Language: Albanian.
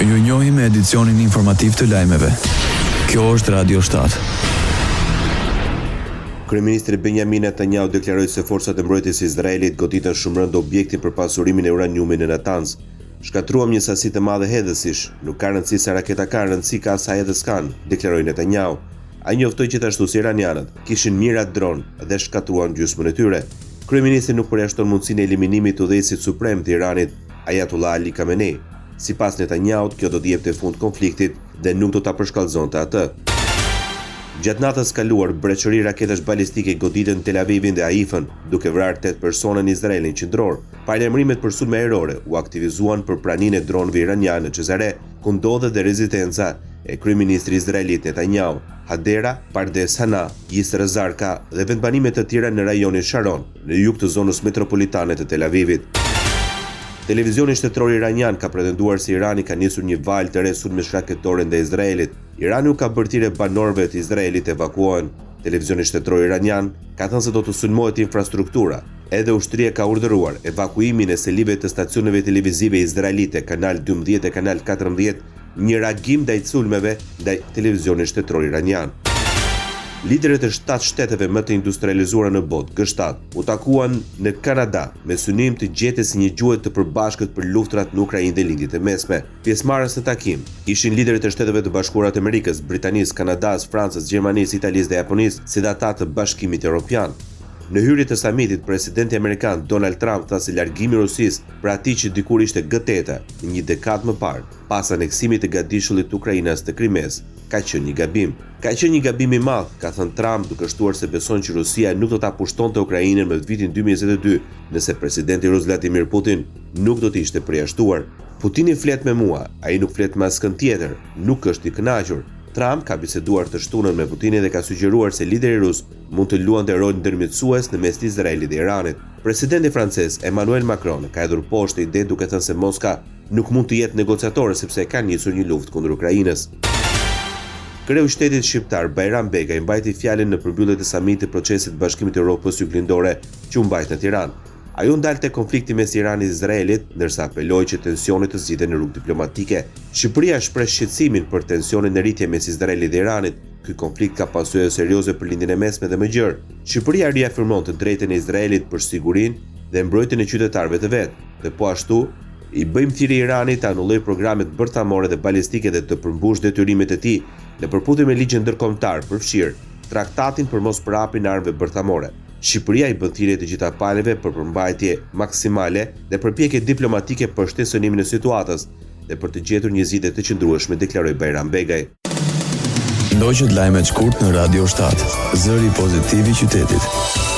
Ju njohim me edicionin informativ të lajmeve. Kjo është Radio 7. Kryeministri Benjamin Netanyahu deklaroi se forcat e mbrojtjes së Izraelit goditën shumë rënd objektin për pasurimin e uraniumit në Natanz. Shkatruam një sasi të madhe hedhësish, nuk ka rëndësi sa raketa ka rëndësi ka sa edhe s'kan, deklaroi Netanyahu. Ai njoftoi që ashtu si iranianët kishin mirat dron dhe shkatruan gjysmën e tyre. Kryeministri nuk përjashton mundësinë e eliminimit të udhëheqësit suprem të Iranit, Ayatollah Ali Khamenei. Sipas Netanyahut, kjo do të jepte fund konfliktit dhe nuk do ta përshkallëzonte atë. Gjatë natës kaluar, breçëri raketash balistike goditën Tel Avivin dhe Haifën, duke vrarë 8 persona në Izraelin qendror. Paralajmërimet për sulme ajrore u aktivizuan për praninë e dronëve iranianë në Cezare, ku ndodhet dhe rezidenca e kryeministrit izraelit Netanyahu. Hadera, Pardes Hana, Yisr Zarqa dhe vendbanime të tjera në rajonin Sharon, në jug të zonës metropolitane të Tel Avivit. Televizioni shtetëror iranian ka pretenduar se Irani ka nisur një valë të re sulmesh raketore ndaj Izraelit. Irani u ka bërtire banorëve të Izraelit evakuohen. Televizioni shtetëror iranian ka thënë se do të sulmohet infrastruktura. Edhe ushtria ka urdhëruar evakuimin e selive të stacioneve televizive izraelite Kanal 12 dhe Kanal 14, një reagim ndaj sulmeve ndaj televizionit shtetëror iranian. Liderët e 7 shteteve më të industrializuara në botë, G7, u takuan në Kanada me synim të gjetjes së një gjuhë të përbashkët për luftrat në Ukrainë dhe Lindjet e Mesme. Pjesëmarrës në takim ishin liderët e Shteteve të Bashkuara të Amerikës, Britanisë, Kanadas, Francës, Gjermanisë, Italisë dhe Japonisë, si dhe ata të Bashkimit Evropian. Në hyrje të samitit, presidenti amerikan Donald Trump tha se largimi i Rusisë për atij që dikur ishte G8 një dekadë më parë, pas aneksimit të gatishullit të Ukrainës të Krimes, ka qenë një gabim. Ka qenë një gabim i madh, ka thënë Trump, duke shtuar se beson që Rusia nuk do ta pushtonte Ukrainën në vitin 2022, nëse presidenti rus Vladimir Putin nuk do të ishte përjashtuar. Putini flet me mua, ai nuk flet me askën tjetër, nuk është i kënaqur. Trump ka biseduar të shtunën me Putinin dhe ka sugjeruar se lideri rus mund të luante rol ndërmjetësues në mes të Izraelit dhe Iranit. Presidenti francez Emmanuel Macron ka hedhur poshtë ide duke thënë se Moska nuk mund të jetë negociatore sepse ka nisur një luftë kundër Ukrainës. Kreu i shtetit shqiptar Bajram Begaj mbajti fjalën në përmbylljen e samitit të procesit të Bashkimit të Evropës Juglindore që u mbajt në Tiranë. Ai u ndalte konflikti mes Iranit dhe Izraelit, ndërsa apeloi që tensionet të zgjidhen në rrugë diplomatike. Shqipëria shpreh shqetësimin për tensionin në rritje mes Izraelit dhe Iranit. Ky konflikt ka pasojë serioze për Lindjen e Mesme dhe më gjerë. Shqipëria riafirmon të drejtën e Izraelit për sigurinë dhe mbrojtjen e qytetarëve të vet. Dhe po ashtu, i bëjmë thirrje Iranit të anullojë programet bërthamore dhe balistike dhe të përmbush detyrimet e tij në përputhje me ligjin ndërkombëtar, përfshirë traktatin për mosprapjen e armëve bërthamore. Shqipëria i bën thirrje të gjitha palëve për përmbajtje maksimale dhe përpjekje diplomatike për shtesënimin e situatës dhe për të gjetur një zgjidhje të qëndrueshme, deklaroi Bajram Begaj. Ndoqët lajmet shkurt në Radio 7, zëri pozitiv i qytetit.